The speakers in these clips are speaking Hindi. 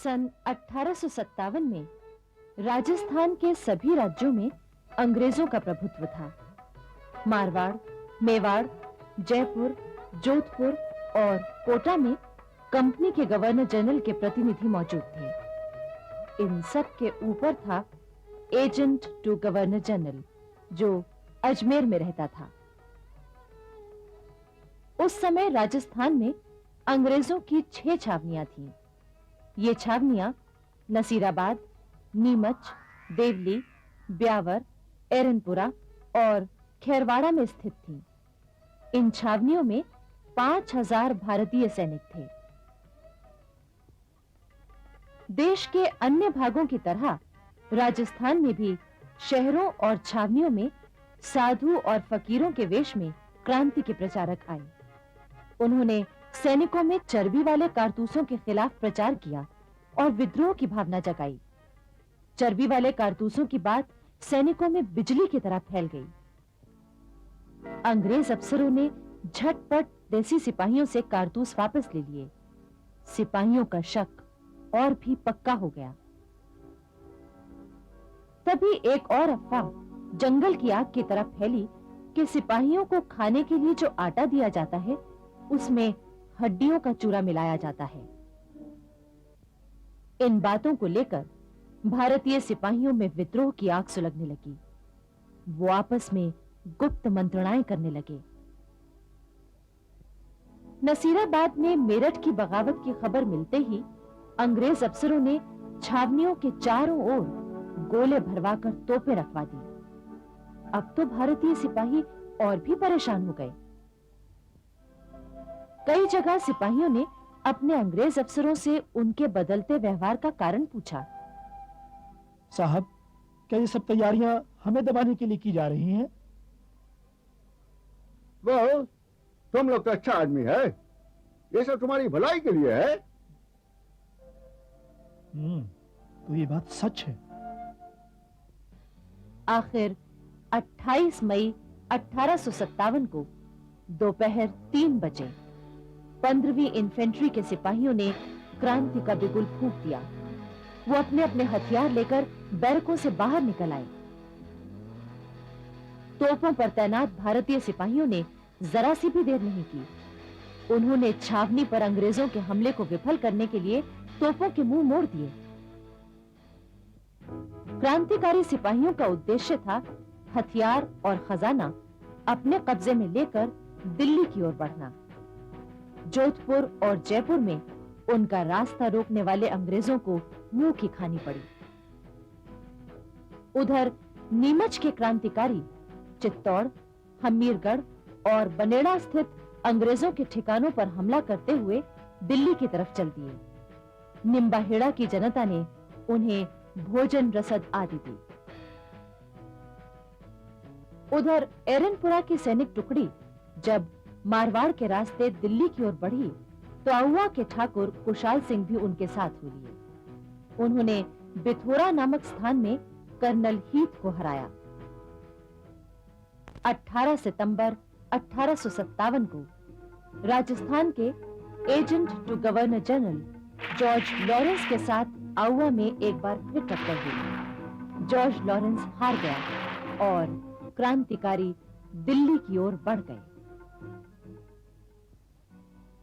सन 1857 में राजस्थान के सभी राज्यों में अंग्रेजों का प्रभुत्व था। मारवाड़, मेवाड़, जयपुर, जोधपुर और कोटा में कंपनी के गवर्नर जनरल के प्रतिनिधि मौजूद थे। इन सब के ऊपर था एजेंट टू गवर्नर जनरल, जो अजमेर में रहता था। उस समय राजस्थान में अंग्रेजों की 6 छावनियां थीं। ये छावनियां नसीराबाद, नीमच, देवली, ब्यावर, एरनपुरा और खेरवाड़ा में स्थित थीं। इन छावनियों में 5000 भारतीय सैनिक थे। देश के अन्य भागों की तरह राजस्थान में भी शहरों और छावनियों में साधु और फकीरों के वेश में क्रांति के प्रचारक आए। उन्होंने सैनिकों में चर्बी वाले कारतूसों के खिलाफ प्रचार किया और विद्रोह की भावना जगाई। चर्बी वाले कारतूसों की बात सैनिकों में बिजली की तरह फैल गई। अंग्रेज अफसरों ने झटपट देसी सिपाहियों से कारतूस वापस ले लिए। सिपाहियों का शक और भी पक्का हो गया। तभी एक और अफवाह जंगल की आग की तरह फैली कि सिपाहियों को खाने के लिए जो आटा दिया जाता है उसमें हड्डियों का चूरा मिलाया जाता है। इन बातों को लेकर भारतीय सिपाहियों में विद्रोह की आग सुलगने लगी। वो आपस में गुप्त मंत्रणाएं करने लगे। नसीराबाद में मेरठ की बगावत की खबर मिलते ही अंग्रेज अफसरों ने छावनियों के चारों ओर गोले भरवाकर तोपें रखवा दी। अब तो भारतीय सिपाही और भी परेशान हो गए। कई जगह सिपाहियों ने अपने अंग्रेज अफसरों से उनके बदलते व्यवहार का कारण पूछा। साहब, क्या ये सब तैयारियां हमें दबाने के लिए की जा रही हैं? वो तुम लोग तो अच्छा आदमी है, ये सब तुम्हारी भलाई के लिए है। तो ये बात सच है। आखिर 28 मई 1857 को दोपहर 3 बजे 15वीं इन्फेंट्री के सिपाहियों ने क्रांति का बिगुल फूंक दिया। वो अपने अपने हथियार लेकर बैरकों से बाहर निकल आए। तोपों पर तैनात भारतीय सिपाहियों ने जरा सी भी देर नहीं की। उन्होंने छावनी पर अंग्रेजों के हमले को विफल करने के लिए तोपों के मुंह मोड़ दिए। क्रांतिकारी सिपाहियों का उद्देश्य था हथियार और खजाना अपने कब्जे में लेकर दिल्ली की ओर बढ़ना। जोधपुर और जयपुर में उनका रास्ता रोकने वाले अंग्रेजों को मुंह की खानी पड़ी। उधर नीमच के क्रांतिकारी चित्तौड़, हमीरगढ़ और बनेड़ा स्थित अंग्रेजों के ठिकानों पर हमला करते हुए दिल्ली की तरफ चल दिए। निम्बाहेड़ा की जनता ने उन्हें भोजन रसद आदि दी। उधर एरनपुरा की सैनिक टुकड़ी जब मारवाड़ के रास्ते दिल्ली की ओर बढ़ी तो आउवा के ठाकुर कुशाल सिंह भी उनके साथ हो लिए। उन्होंने बिथोरा नामक स्थान में कर्नल हीथ को हराया। 18 सितंबर 1857 को राजस्थान के agent to governor general George Lawrence के साथ आउवा में एक बार फिर टक्कर हुई। जॉर्ज लॉरेंस हार गया और क्रांतिकारी दिल्ली की ओर बढ़ गए।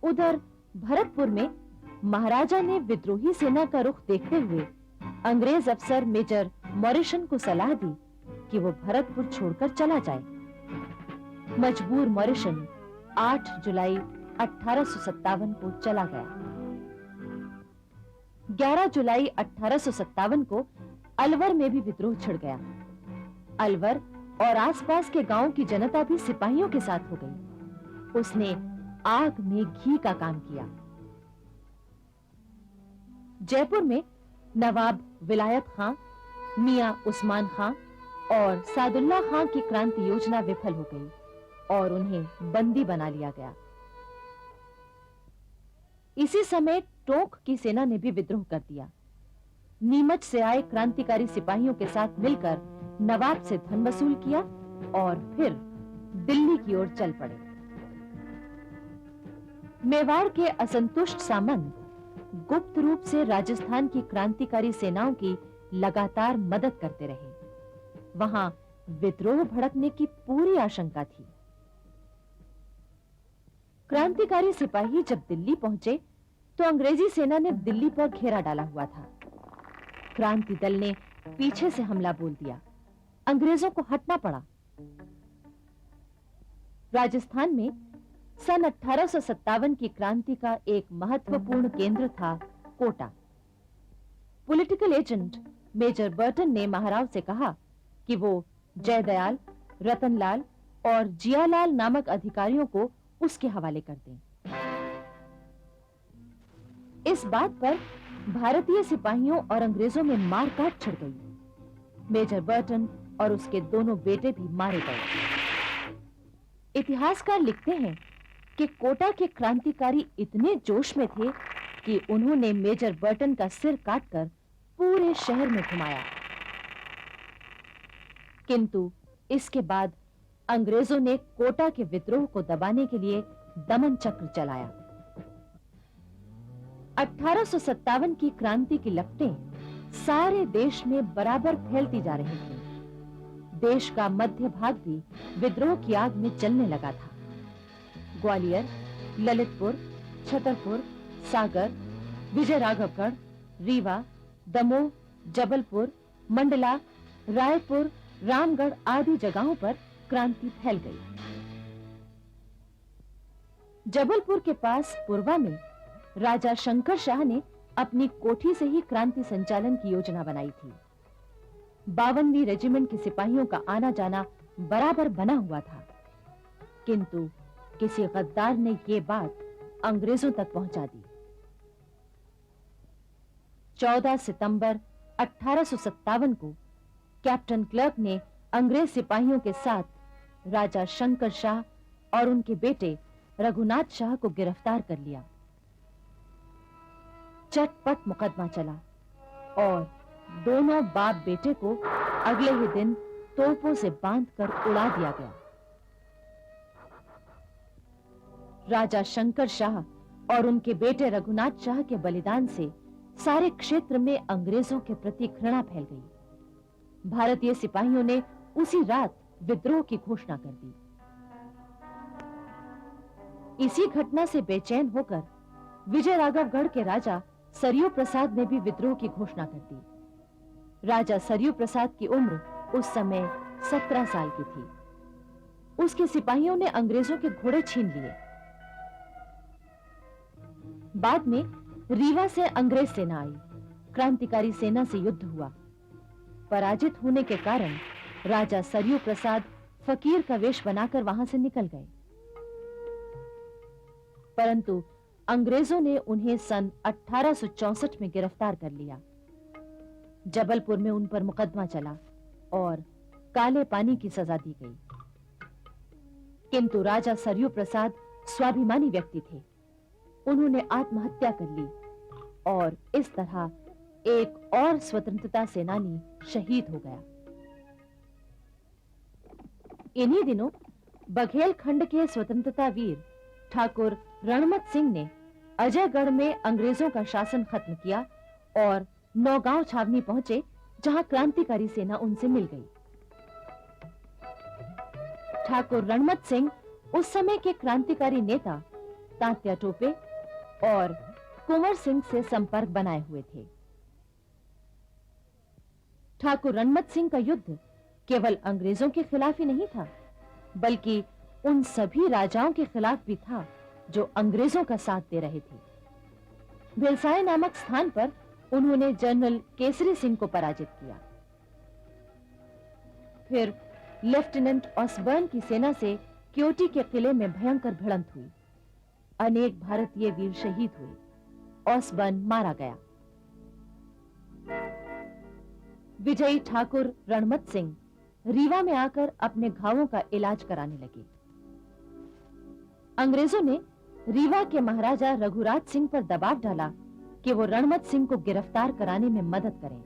उधर भरतपुर में महाराजा ने विद्रोही सेना का रुख देखते हुए अंग्रेज अफसर मेजर मॉरिसन को सलाह दी कि वो भरतपुर छोड़कर चला जाए। मजबूर मॉरिसन 8 जुलाई 1857 को चला गया। 11 जुलाई 1857 को अलवर में भी विद्रोह छिड़ गया। अलवर और आसपास के गांवों की जनता भी सिपाहियों के साथ हो गई। उसने आग में घी का काम किया। जयपुर में नवाब विलायत खां, मियां उस्मान खां और सादुल्ला खां की क्रांति योजना विफल हो गई और उन्हें बंदी बना लिया गया। इसी समय टोंक की सेना ने भी विद्रोह कर दिया। नीमच से आए क्रांतिकारी सिपाहियों के साथ मिलकर नवाब से धन वसूल किया और फिर दिल्ली की ओर चल पड़े। मेवाड़ के असंतुष्ट सामंत गुप्त रूप से राजस्थान की क्रांतिकारी सेनाओं की लगातार मदद करते रहे। वहां विद्रोह भड़कने की पूरी आशंका थी। क्रांतिकारी सिपाही जब दिल्ली पहुंचे तो अंग्रेजी सेना ने दिल्ली पर घेरा डाला हुआ था। क्रांति दल ने पीछे से हमला बोल दिया। अंग्रेजों को हटना पड़ा। राजस्थान में सन 1857 की क्रांति का एक महत्वपूर्ण केंद्र था Kota. Political agent major Burton ने महाराव से कहा कि वो जयदयाल, रतनलाल और जियालाल नामक अधिकारियों को उसके हवाले कर दें। इस बात पर भारतीय सिपाहियों और अंग्रेजों में मारकाट छिड़ गई। मेजर बर्टन और उसके दोनों बेटे भी मारे गए। इतिहासकार लिखते हैं कि कोटा के क्रांतिकारी इतने जोश में थे कि उन्होंने मेजर बर्टन का सिर काटकर पूरे शहर में घुमाया। किंतु इसके बाद अंग्रेजों ने कोटा के विद्रोह को दबाने के लिए दमन चक्र चलाया। 1857 की क्रांति की लपटें सारे देश में बराबर फैलती जा रही थीं। देश का मध्य भाग भी विद्रोह की आग में जलने लगा था। ग्वालियर, ललितपुर, छतरपुर, सागर, विजयराघवगढ़, रीवा, दमोह, जबलपुर, मंडला, रायपुर, रामगढ़ आदि जगहों पर क्रांति फैल गई। जबलपुर के पास पुरवा में राजा शंकर शाह ने अपनी कोठी से ही क्रांति संचालन की योजना बनाई थी। 52वीं रेजिमेंट के सिपाहियों का आना जाना बराबर बना हुआ था, किंतु किसी गद्दार ने यह बात अंग्रेजों तक पहुंचा दी। 14 सितंबर 1857 को कैप्टन क्लर्क ने अंग्रेज सिपाहियों के साथ राजा शंकर शाह और उनके बेटे रघुनाथ शाह को गिरफ्तार कर लिया। चटपट मुकदमा चला और दोनों बाप बेटे को अगले ही दिन तोपों से बांधकर उड़ा दिया गया। राजा शंकर शाह और उनके बेटे रघुनाथ शाह के बलिदान से सारे क्षेत्र में अंग्रेजों के प्रति घृणा फैल गई। भारतीय सिपाहियों ने उसी रात विद्रोह की घोषणा कर दी। इसी घटना से बेचैन होकर विजयराघवगढ़ के राजा सरयू प्रसाद ने भी विद्रोह की घोषणा कर दी। राजा सरयू प्रसाद की उम्र उस समय 17 साल की थी। उसके सिपाहियों ने अंग्रेजों के घोड़े छीन लिए। बाद में रीवा से अंग्रेज सेना आई। क्रांतिकारी सेना से युद्ध हुआ। पराजित होने के कारण राजा सरयू प्रसाद फकीर का वेश बनाकर वहां से निकल गए, परंतु अंग्रेजों ने उन्हें सन 1864 में गिरफ्तार कर लिया। जबलपुर में उन पर मुकदमा चला और काले पानी की सजा दी गई। किंतु राजा सरयू प्रसाद स्वाभिमानी व्यक्ति थे। उन्होंने आत्महत्या कर ली और इस तरह एक और स्वतंत्रता सेनानी शहीद हो गया। इन्हीं दिनों बघेल खंड के स्वतंत्रता वीर ठाकुर रणमत सिंह ने अजयगढ़ में अंग्रेजों का शासन खत्म किया और नौगांव छावनी पहुंचे, जहां क्रांतिकारी सेना उनसे मिल गई। ठाकुर रणमत सिंह उस समय के क्रांतिकारी नेता तात्या टोपे और कुंवर सिंह से संपर्क बनाए हुए थे। ठाकुर रणमत सिंह का युद्ध केवल अंग्रेजों के खिलाफ ही नहीं था, बल्कि उन सभी राजाओं के खिलाफ भी था जो अंग्रेजों का साथ दे रहे थे। भिलसाई नामक स्थान पर उन्होंने जनरल केसरी सिंह को पराजित किया। फिर लेफ्टिनेंट ऑसबर्न की सेना से क्योटी के किले में भयंकर भिड़ंत हुई। अनेक भारतीय वीर शहीद हुए। ऑसबर्न मारा गया। विजयी ठाकुर रणमत सिंह रीवा में आकर अपने घावों का इलाज कराने लगे। अंग्रेजों ने रीवा के महाराजा रघुराज सिंह पर दबाव डाला कि वो रणमत सिंह को गिरफ्तार कराने में मदद करें।